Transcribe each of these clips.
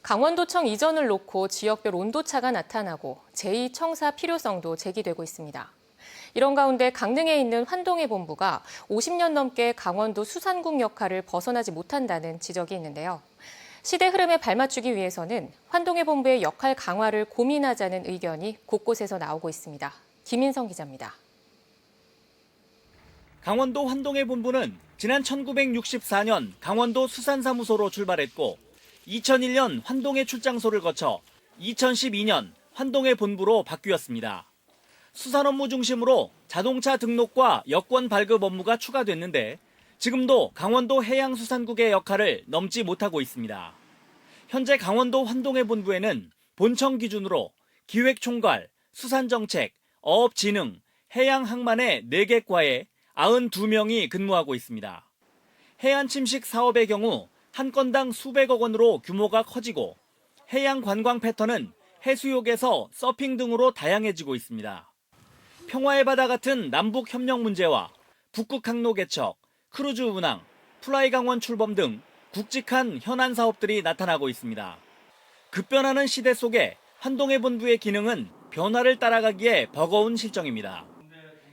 강원도청 이전을 놓고 지역별 온도차가 나타나고 제2청사 필요성도 제기되고 있습니다. 이런 가운데 강릉에 있는 환동해 본부가 50년 넘게 강원도 수산국 역할을 벗어나지 못한다는 지적이 있는데요. 시대 흐름에 발맞추기 위해서는 환동해 본부의 역할 강화를 고민하자는 의견이 곳곳에서 나오고 있습니다. 김인성 기자입니다. 강원도 환동해 본부는 지난 1964년 강원도 수산사무소로 출발했고 2001년 환동해 출장소를 거쳐 2012년 환동해 본부로 바뀌었습니다. 수산 업무 중심으로 자동차 등록과 여권 발급 업무가 추가됐는데 지금도 강원도 해양수산국의 역할을 넘지 못하고 있습니다. 현재 강원도 환동해 본부에는 본청 기준으로 기획총괄, 수산정책, 어업진흥, 해양항만의 4개 과에 92명이 근무하고 있습니다. 해안침식 사업의 경우 한 건당 수백억 원으로 규모가 커지고 해양 관광 패턴은 해수욕에서 서핑 등으로 다양해지고 있습니다. 평화의 바다 같은 남북 협력 문제와 북극 항로 개척, 크루즈 운항, 플라이 강원 출범 등 굵직한 현안 사업들이 나타나고 있습니다. 급변하는 시대 속에 환동해 본부의 기능은 변화를 따라가기에 버거운 실정입니다.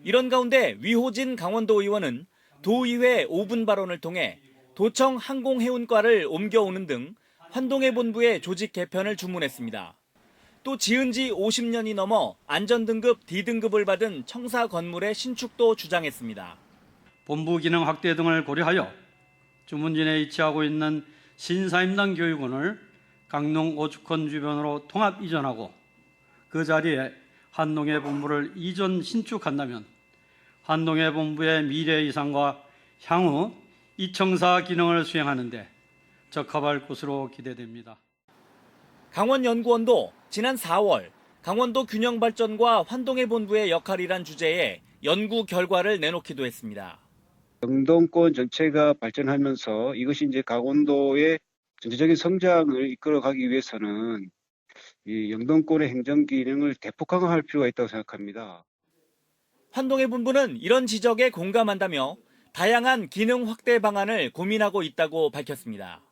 이런 가운데 위호진 강원도 의원은 도의회 5분 발언을 통해 도청 항공해운과를 옮겨오는 등 환동해 본부의 조직 개편을 주문했습니다. 또 지은 지 50년이 넘어 안전등급 D등급을 받은 청사 건물의 신축도 주장했습니다. 본부 기능 확대 등을 고려하여 주문진에 위치하고 있는 신사임당 교육원을 강릉 오죽헌 주변으로 통합 이전하고 그 자리에 환동해 본부를 이전 신축한다면 환동해 본부의 미래 이상과 향후 이 청사 기능을 수행하는 데 적합할 것으로 기대됩니다. 강원연구원도 지난 4월 강원도 균형발전과 환동해 본부의 역할이란 주제에 연구 결과를 내놓기도 했습니다. 영동권 전체가 발전하면서 이것이 이제 강원도의 전체적인 성장을 이끌어가기 위해서는 이 영동권의 행정 기능을 대폭 강화할 필요가 있다고 생각합니다. 환동해 본부는 이런 지적에 공감한다며 다양한 기능 확대 방안을 고민하고 있다고 밝혔습니다.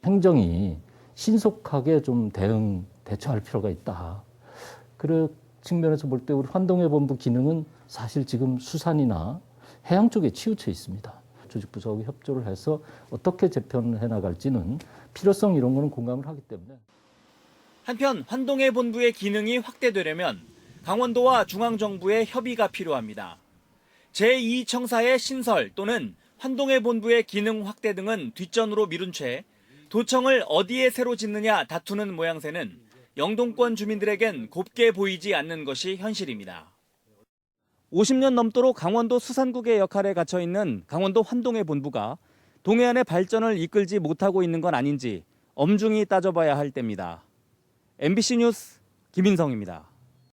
행정이 신속하게 좀 대처할 필요가 있다. 그런 측면에서 볼 때 우리 환동해 본부 기능은 사실 지금 수산이나 해양 쪽에 치우쳐 있습니다. 조직부서하고 협조를 해서 어떻게 재편을 해나갈지는 필요성 이런 거는 공감을 하기 때문에. 한편 환동해 본부의 기능이 확대되려면 강원도와 중앙정부의 협의가 필요합니다. 제2청사의 신설 또는 환동해 본부의 기능 확대 등은 뒷전으로 미룬 채 도청을 어디에 새로 짓느냐 다투는 모양새는 영동권 주민들에겐 곱게 보이지 않는 것이 현실입니다. 50년 넘도록 강원도 수산국의 역할에 갇혀있는 강원도 환동해 본부가 동해안의 발전을 이끌지 못하고 있는 건 아닌지 엄중히 따져봐야 할 때입니다. MBC 뉴스 김인성입니다.